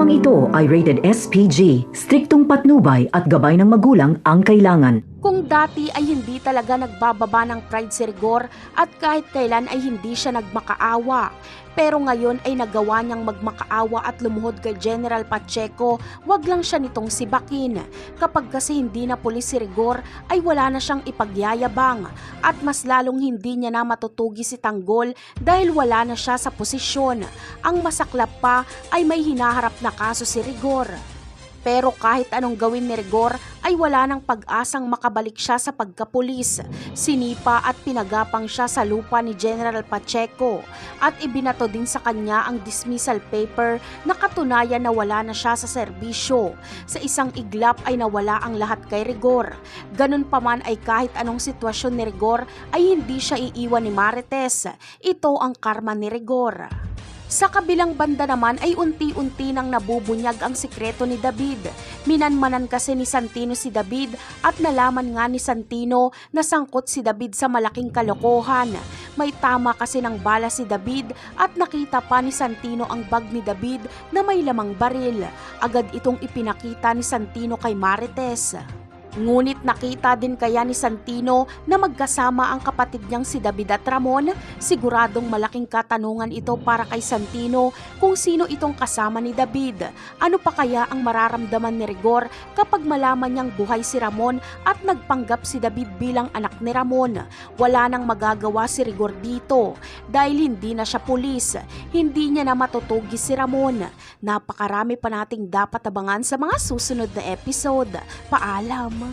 Programang ito ay rated SPG, striktong patnubay at gabay ng magulang ang kailangan. Kung dati ay hindi talaga nagbababa ng pride si Rigor at kahit kailan ay hindi siya nagmakaawa. Pero ngayon ay nagawa niyang magmakaawa at lumuhod kay General Pacheco, wag lang siya nitong sibakin. Kapag kasi hindi na pulis si Rigor ay wala na siyang ipagyayabang at mas lalong hindi niya na matutugi si Tanggol dahil wala na siya sa posisyon. Ang masaklap pa ay may hinaharap na kaso si Rigor. Pero kahit anong gawin ni Rigor ay wala nang pag-asang makabalik siya sa pagkapulis. Sinipa at pinagapang siya sa lupa ni General Pacheco at ibinato din sa kanya ang dismissal paper na katunayan na wala na siya sa serbisyo. Sa isang iglap ay nawala ang lahat kay Rigor. Ganun pa man ay kahit anong sitwasyon ni Rigor ay hindi siya iiwan ni Marites. Ito ang karma ni Rigor. Sa kabilang banda naman ay unti-unti nang nabubunyag ang sikreto ni David. Minanmanan kasi ni Santino si David at nalaman nga ni Santino na sangkot si David sa malaking kalokohan. May tama kasi ng bala si David at nakita pa ni Santino ang bag ni David na may lamang baril. Agad itong ipinakita ni Santino kay Marites. Ngunit nakita din kaya ni Santino na magkasama ang kapatid niyang si David at Ramon. Siguradong malaking katanungan ito para kay Santino kung sino itong kasama ni David. Ano pa kaya ang mararamdaman ni Rigor kapag malaman niyang buhay si Ramon at nagpanggap si David bilang anak ni Ramon? Wala nang magagawa si Rigor dito dahil hindi na siya pulis. Hindi niya na matutugi si Ramon. Napakarami pa nating dapat abangan sa mga susunod na episode. Paalam!